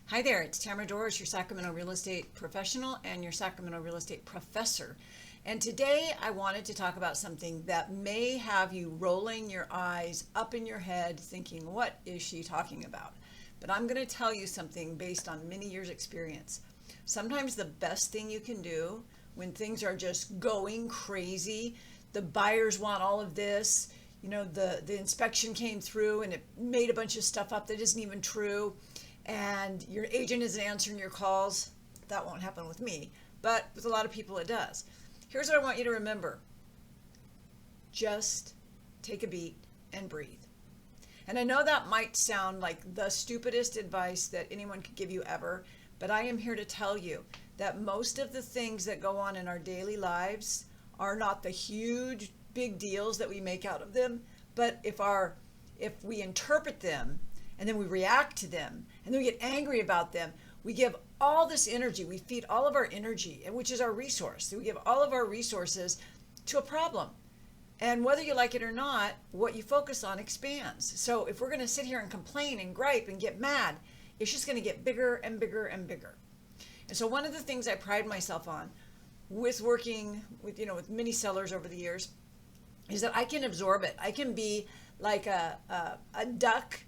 Hi there, it's Tamara Doris, your Sacramento real estate professional and your Sacramento real estate professor. And today I wanted to talk about something that may have you rolling your eyes up in your head thinking, what is she talking about? But I'm going to tell you something based on many years' experience. Sometimes the best thing you can do when things are just going crazy, the buyers want all of this, the inspection came through and it made a bunch of stuff up that isn't even true, and your agent isn't answering your calls. That won't happen with me, but with a lot of people it does. Here's what I want you to remember. Just take a beat and breathe. And I know that might sound like the stupidest advice that anyone could give you ever, but I am here to tell you that most of the things that go on in our daily lives are not the huge big deals that we make out of them, but if we interpret them and then we react to them and then we get angry about them, we give all this energy, we feed all of our energy, which is our resource. We give all of our resources to a problem. And whether you like it or not, what you focus on expands. So if we're going to sit here and complain and gripe and get mad, it's just going to get bigger and bigger and bigger. And so one of the things I pride myself on with working with many sellers over the years is that I can absorb it. I can be like a duck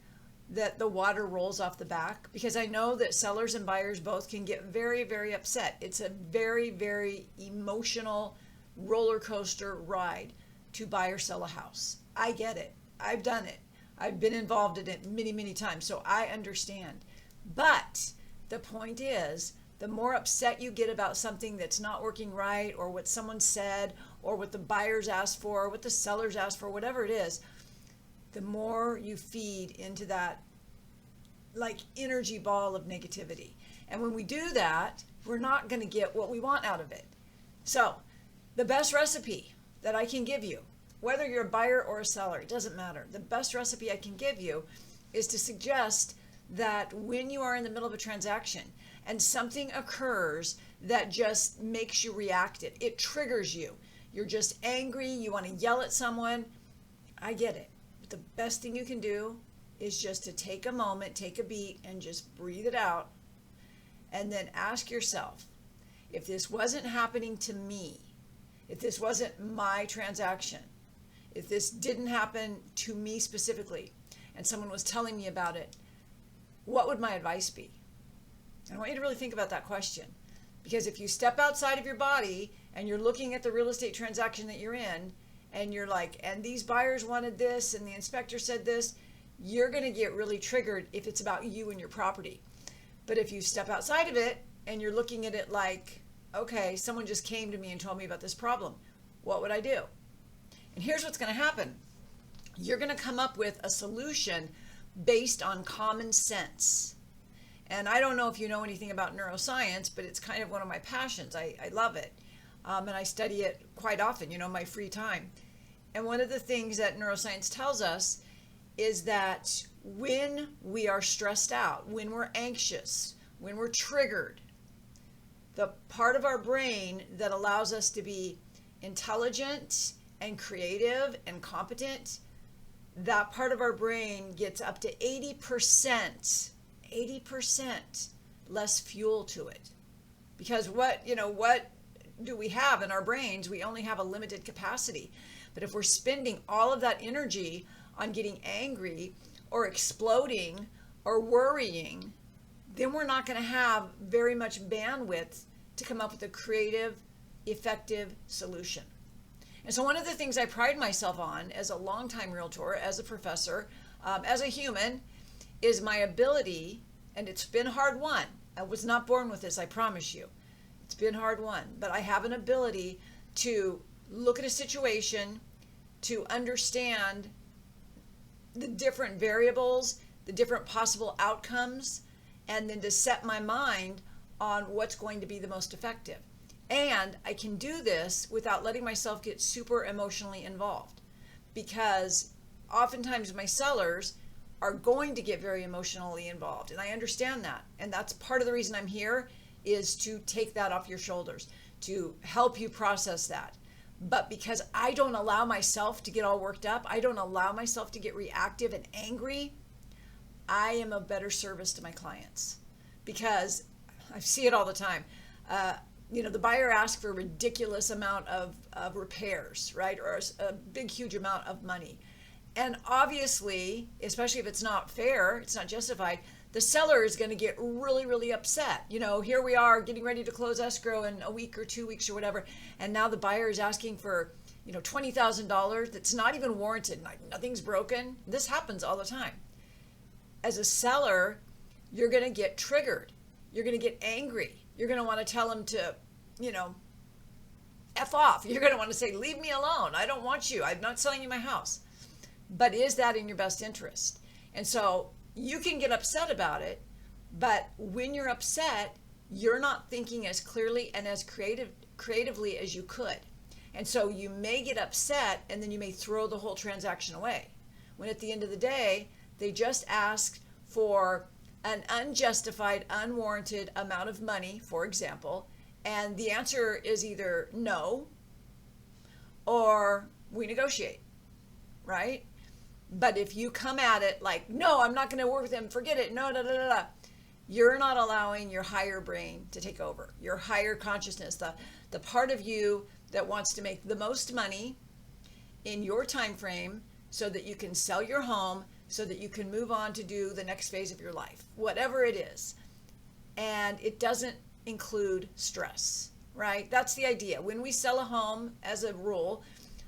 that the water rolls off the back, because I know that sellers and buyers both can get very, very upset. It's a very, very emotional roller coaster ride to buy or sell a house. I get it. I've done it. I've been involved in it many, many times, so I understand. But the point is, the more upset you get about something that's not working right, or what someone said, or what the buyers asked for, or what the sellers asked for, whatever it is, the more you feed into that like energy ball of negativity. And when we do that, we're not going to get what we want out of it. So the best recipe that I can give you, whether you're a buyer or a seller, it doesn't matter. The best recipe I can give you is to suggest that when you are in the middle of a transaction and something occurs that just makes you react, it triggers you. You're just angry, you want to yell at someone. I get it. But the best thing you can do is just to take a moment, take a beat, and just breathe it out. And then ask yourself, if this wasn't happening to me, if this wasn't my transaction, if this didn't happen to me specifically, and someone was telling me about it, what would my advice be? And I want you to really think about that question. Because if you step outside of your body and you're looking at the real estate transaction that you're in, and you're like, and these buyers wanted this, and the inspector said this, you're going to get really triggered if it's about you and your property. But if you step outside of it and you're looking at it like, okay, someone just came to me and told me about this problem, what would I do? And here's what's going to happen. You're going to come up with a solution based on common sense. And I don't know if you know anything about neuroscience, but it's kind of one of my passions. I love it. And I study it quite often, my free time. And one of the things that neuroscience tells us is that when we are stressed out, when we're anxious, when we're triggered, the part of our brain that allows us to be intelligent and creative and competent, that part of our brain gets up to 80% less fuel to it. Because what do we have in our brains? We only have a limited capacity. But if we're spending all of that energy on getting angry or exploding or worrying, then we're not going to have very much bandwidth to come up with a creative, effective solution. And so one of the things I pride myself on as a longtime realtor, as a professor, as a human, is my ability, and it's been hard won. I was not born with this, I promise you. It's been hard won, but I have an ability to look at a situation, to understand the different variables, the different possible outcomes, and then to set my mind on what's going to be the most effective. And I can do this without letting myself get super emotionally involved, because oftentimes my sellers are going to get very emotionally involved, and I understand that. And that's part of the reason I'm here, is to take that off your shoulders, to help you process that. But because I don't allow myself to get all worked up, I don't allow myself to get reactive and angry, I am of better service to my clients. because I see it all the time. The buyer asks for a ridiculous amount of repairs, right? Or a big, huge amount of money. And obviously, especially if it's not fair, it's not justified, the seller is going to get really, really upset. Here we are getting ready to close escrow in a week or 2 weeks or whatever. And now the buyer is asking for, $20,000 that's not even warranted. Like, nothing's broken. This happens all the time. As a seller, you're going to get triggered. You're going to get angry. You're going to want to tell them to, F off. You're going to want to say, leave me alone. I don't want you. I'm not selling you my house. But is that in your best interest? And so you can get upset about it, but when you're upset, you're not thinking as clearly and as creatively as you could. And so you may get upset, and then you may throw the whole transaction away. When at the end of the day, they just asked for an unjustified, unwarranted amount of money, for example, and the answer is either no or we negotiate, right? But if you come at it like, no, I'm not going to work with him, forget it, no, you're not allowing your higher brain to take over, your higher consciousness, the part of you that wants to make the most money in your time frame so that you can sell your home, so that you can move on to do the next phase of your life, whatever it is. And it doesn't include stress, right? That's the idea. When we sell a home, as a rule,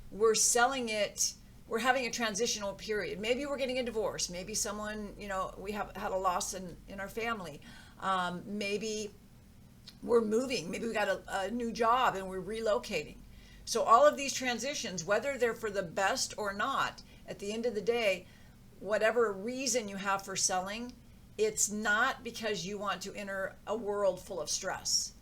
we're selling it, we're having a transitional period. Maybe we're getting a divorce. Maybe someone, we have had a loss in our family. Maybe we're moving. Maybe we got a new job and we're relocating. So all of these transitions, whether they're for the best or not, at the end of the day, whatever reason you have for selling, it's not because you want to enter a world full of stress.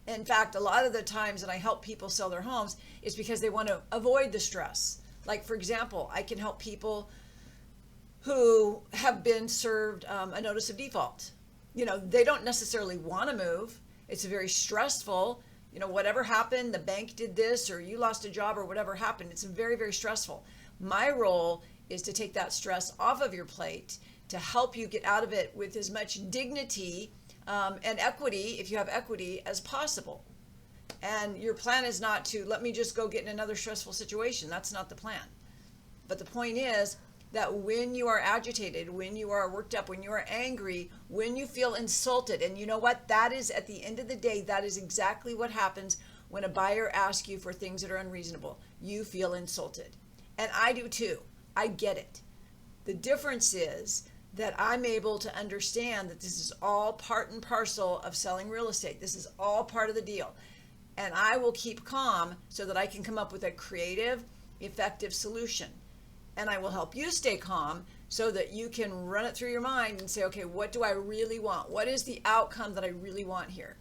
In fact, a lot of the times that I help people sell their homes, it's because they want to avoid the stress. Like, for example, I can help people who have been served a notice of default. They don't necessarily want to move. It's very stressful. Whatever happened, the bank did this, or you lost a job, or whatever happened, it's very, very stressful. My role is to take that stress off of your plate, to help you get out of it with as much dignity and equity, if you have equity, as possible. And your plan is not to let me just go get in another stressful situation. That's not the plan. But the point is that when you are agitated, when you are worked up, when you are angry, when you feel insulted, and you know what? That is, at the end of the day, that is exactly what happens when a buyer asks you for things that are unreasonable. You feel insulted. And I do too. I get it. The difference is that I'm able to understand that this is all part and parcel of selling real estate. This is all part of the deal. And I will keep calm so that I can come up with a creative, effective solution. And I will help you stay calm so that you can run it through your mind and say, okay, what do I really want? What is the outcome that I really want here?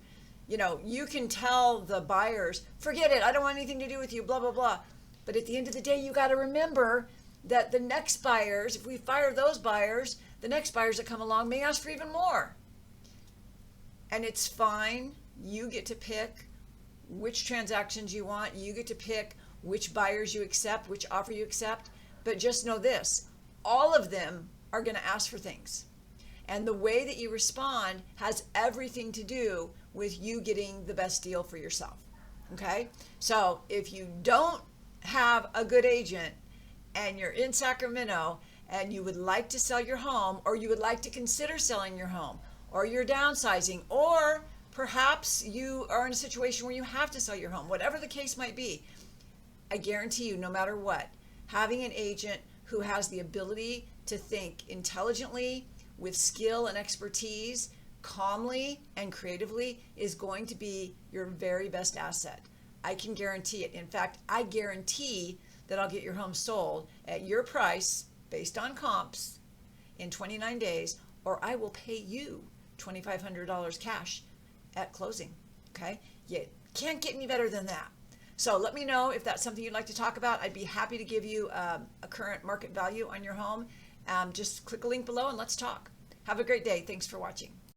You can tell the buyers, forget it, I don't want anything to do with you, blah, blah, blah. But at the end of the day, you got to remember that the next buyers, if we fire those buyers, the next buyers that come along may ask for even more. And it's fine. You get to pick which transactions you want. You get to pick which buyers you accept, which offer you accept. But just know this, all of them are going to ask for things. And the way that you respond has everything to do with you getting the best deal for yourself. Okay? So if you don't have a good agent and you're in Sacramento and you would like to sell your home, or you would like to consider selling your home, or you're downsizing, or perhaps you are in a situation where you have to sell your home, whatever the case might be, I guarantee you, no matter what, having an agent who has the ability to think intelligently, with skill and expertise, calmly and creatively, is going to be your very best asset. I can guarantee it. In fact, I guarantee that I'll get your home sold at your price based on comps in 29 days, or I will pay you $2,500 cash at closing. Okay? You can't get any better than that. So let me know if that's something you'd like to talk about. I'd be happy to give you a current market value on your home. Just click a link below and let's talk. Have a great day. Thanks for watching.